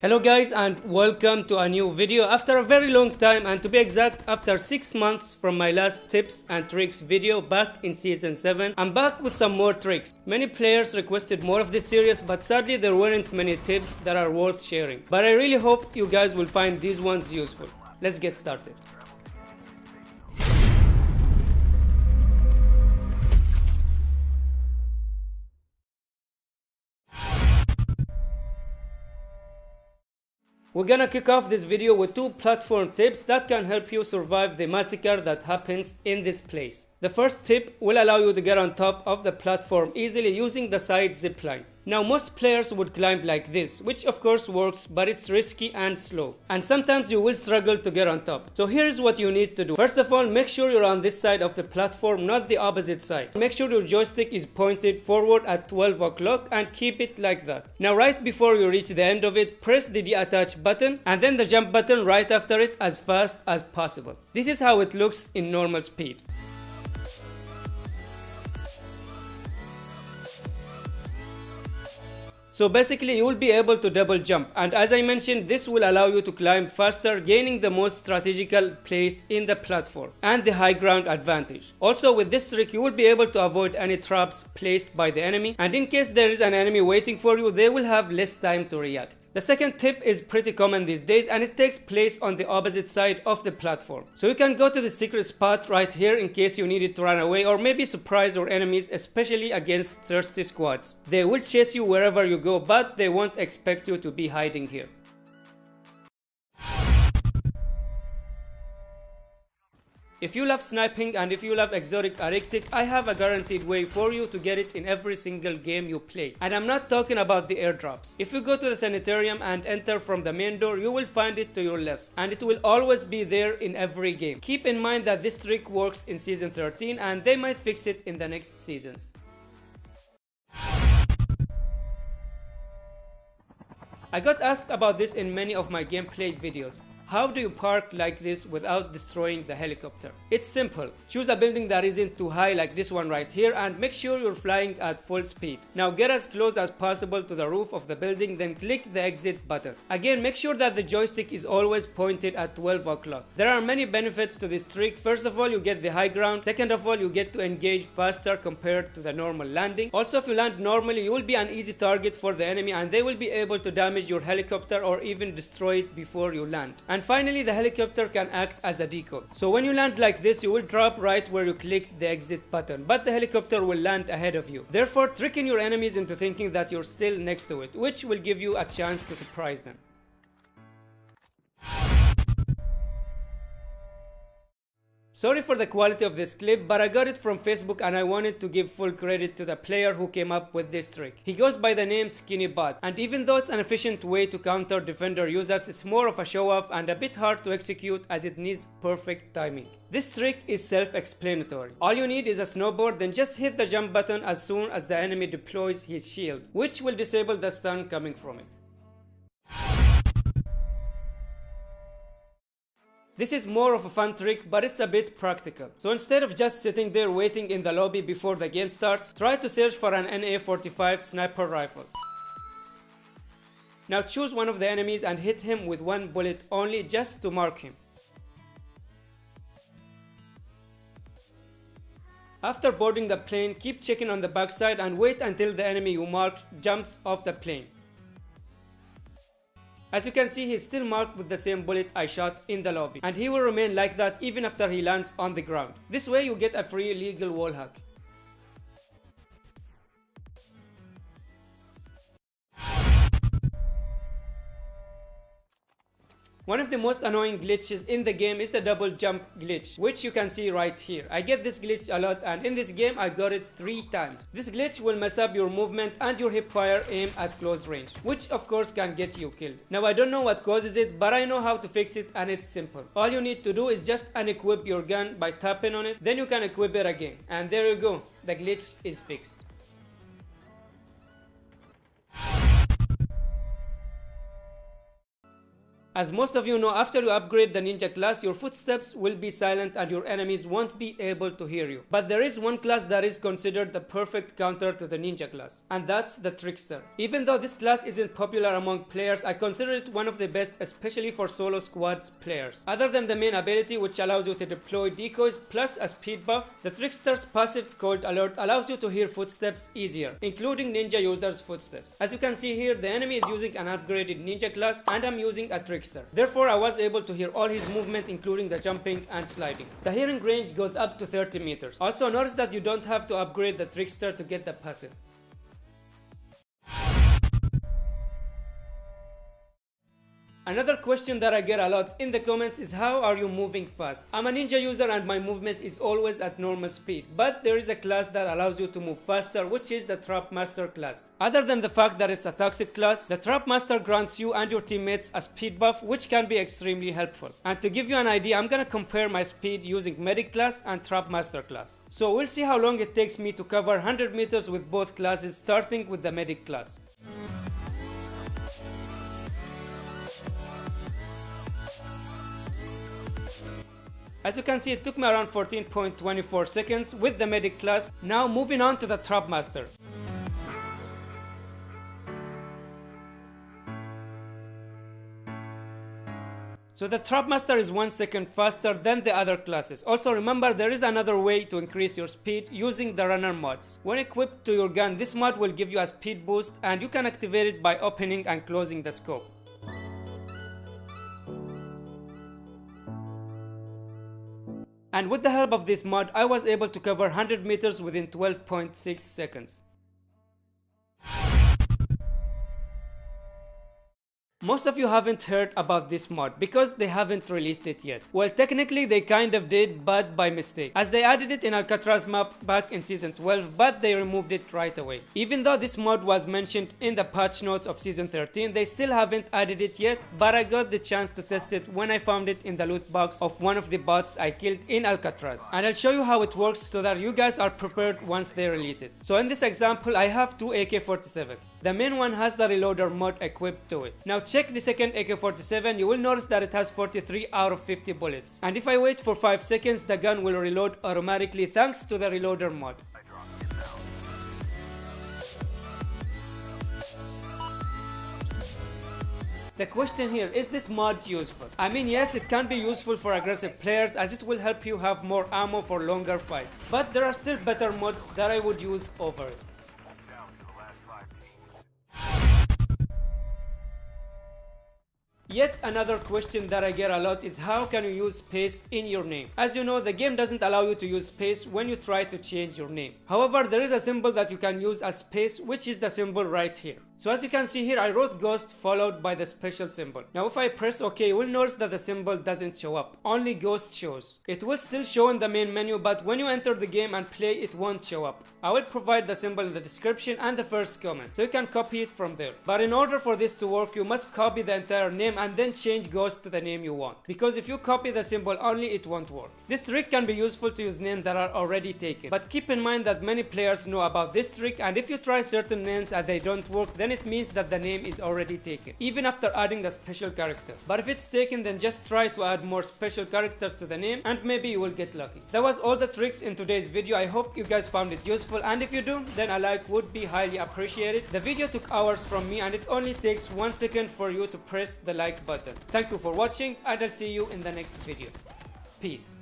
Hello guys and welcome to a new video after a very long time, and to be exact after 6 months from my last tips and tricks video back in season 7. I'm back with some more tricks. Many players requested more of this series, but sadly there weren't many tips that are worth sharing. But I really hope you guys will find these ones useful. Let's get started. We're gonna kick off this video with 2 platform tips that can help you survive the massacre that happens in this place. The first tip will allow you to get on top of the platform easily using the side zip line. Now most players would climb like this, which of course works, but it's risky and slow. And sometimes you will struggle to get on top. So here's what you need to do. First of all, make sure you're on this side of the platform, not the opposite side. Make sure your joystick is pointed forward at 12 o'clock and keep it like that. Now right before you reach the end of it, press the deattach button and then the jump button right after it as fast as possible. This is how it looks in normal speed. So basically you will be able to double jump, and as I mentioned, this will allow you to climb faster, gaining the most strategical place in the platform and the high ground advantage. Also with this trick you will be able to avoid any traps placed by the enemy, and in case there is an enemy waiting for you, they will have less time to react. The second tip is pretty common these days, and it takes place on the opposite side of the platform. So you can go to the secret spot right here in case you needed to run away or maybe surprise your enemies, especially against thirsty squads. They will chase you wherever you go, but they won't expect you to be hiding here. If you love sniping and if you love exotic arctic, I have a guaranteed way for you to get it in every single game you play. And I'm not talking about the airdrops. If you go to the sanitarium and enter from the main door, you will find it to your left, and it will always be there in every game. Keep in mind that this trick works in season 13 and they might fix it in the next seasons. I got asked about this in many of my gameplay videos. How do you park like this without destroying the helicopter? It's simple. Choose a building that isn't too high like this one right here and make sure you're flying at full speed. Now get as close as possible to the roof of the building, then click the exit button. Again, make sure that the joystick is always pointed at 12 o'clock. There are many benefits to this trick. First of all, you get the high ground. Second of all, you get to engage faster compared to the normal landing. Also, if you land normally, you will be an easy target for the enemy and they will be able to damage your helicopter or even destroy it before you land. And finally, the helicopter can act as a decoy. So when you land like this, you will drop right where you clicked the exit button, but the helicopter will land ahead of you, therefore tricking your enemies into thinking that you're still next to it, which will give you a chance to surprise them. Sorry for the quality of this clip, but I got it from Facebook and I wanted to give full credit to the player who came up with this trick. He goes by the name SkinnyBot, and even though it's an efficient way to counter defender users, it's more of a show off and a bit hard to execute as it needs perfect timing. This trick is self-explanatory. All you need is a snowboard, then just hit the jump button as soon as the enemy deploys his shield, which will disable the stun coming from it. This is more of a fun trick, but it's a bit practical. So instead of just sitting there waiting in the lobby before the game starts, try to search for an NA-45 sniper rifle. Now choose one of the enemies and hit him with one bullet only, just to mark him. After boarding the plane, keep checking on the backside and wait until the enemy you marked jumps off the plane. As you can see, he is still marked with the same bullet I shot in the lobby, and he will remain like that even after he lands on the ground. This way you get a free legal wall hack. One of the most annoying glitches in the game is the double jump glitch, which you can see right here. I get this glitch a lot, and in this game I got it 3 times. This glitch will mess up your movement and your hipfire aim at close range, which of course can get you killed. Now I don't know what causes it, but I know how to fix it, and it's simple. All you need to do is just unequip your gun by tapping on it, then you can equip it again, and there you go, the glitch is fixed. As most of you know, after you upgrade the ninja class, your footsteps will be silent and your enemies won't be able to hear you. But there is one class that is considered the perfect counter to the ninja class, and that's the trickster. Even though this class isn't popular among players, I consider it one of the best, especially for solo squads players. Other than the main ability, which allows you to deploy decoys plus a speed buff, the trickster's passive cold alert allows you to hear footsteps easier, including ninja users' footsteps. As you can see here, the enemy is using an upgraded ninja class and I'm using a trickster. Therefore, I was able to hear all his movement, including the jumping and sliding. The hearing range goes up to 30 meters. Also, notice that you don't have to upgrade the trickster to get the passive. Another question that I get a lot in the comments is how are you moving fast? I'm a ninja user and my movement is always at normal speed, but there is a class that allows you to move faster, which is the Trap Master class. Other than the fact that it's a toxic class, the Trap Master grants you and your teammates a speed buff, which can be extremely helpful. And to give you an idea, I'm gonna compare my speed using Medic class and Trap Master class. So we'll see how long it takes me to cover 100 meters with both classes, starting with the Medic class. As you can see, it took me around 14.24 seconds with the Medic class. Now moving on to the Trap Master. So the Trap Master is 1 second faster than the other classes. Also remember, there is another way to increase your speed using the runner mods. When equipped to your gun, this mod will give you a speed boost and you can activate it by opening and closing the scope. And with the help of this mod, I was able to cover 100 meters within 12.6 seconds. Most of you haven't heard about this mod because they haven't released it yet. Well, technically they kind of did, but by mistake, as they added it in Alcatraz map back in season 12, but they removed it right away. Even though this mod was mentioned in the patch notes of season 13, they still haven't added it yet, but I got the chance to test it when I found it in the loot box of one of the bots I killed in Alcatraz. And I'll show you how it works so that you guys are prepared once they release it. So in this example, I have two AK-47s. The main one has the reloader mod equipped to it. Now check the second AK-47, you will notice that it has 43 out of 50 bullets. And if I wait for 5 seconds, the gun will reload automatically thanks to the reloader mod. The question here, is this mod useful? I mean, yes, it can be useful for aggressive players as it will help you have more ammo for longer fights. But there are still better mods that I would use over it. Yet another question that I get a lot is how can you use space in your name? As you know, the game doesn't allow you to use space when you try to change your name. However, there is a symbol that you can use as space, which is the symbol right here. So as you can see here, I wrote Ghost followed by the special symbol. Now if I press OK, you will notice that the symbol doesn't show up. Only Ghost shows. It will still show in the main menu, but when you enter the game and play, it won't show up. I will provide the symbol in the description and the first comment, so you can copy it from there. But in order for this to work, you must copy the entire name and then change Ghost to the name you want. Because if you copy the symbol only, it won't work. This trick can be useful to use names that are already taken. But keep in mind that many players know about this trick, and if you try certain names and they don't work, then it means that the name is already taken, even after adding the special character. But if it's taken, then just try to add more special characters to the name and maybe you will get lucky. That was all the tricks in today's video. I hope you guys found it useful, and if you do, then a like would be highly appreciated. The video took hours from me and it only takes 1 second for you to press the like button. Thank you for watching and I'll see you in the next video. Peace.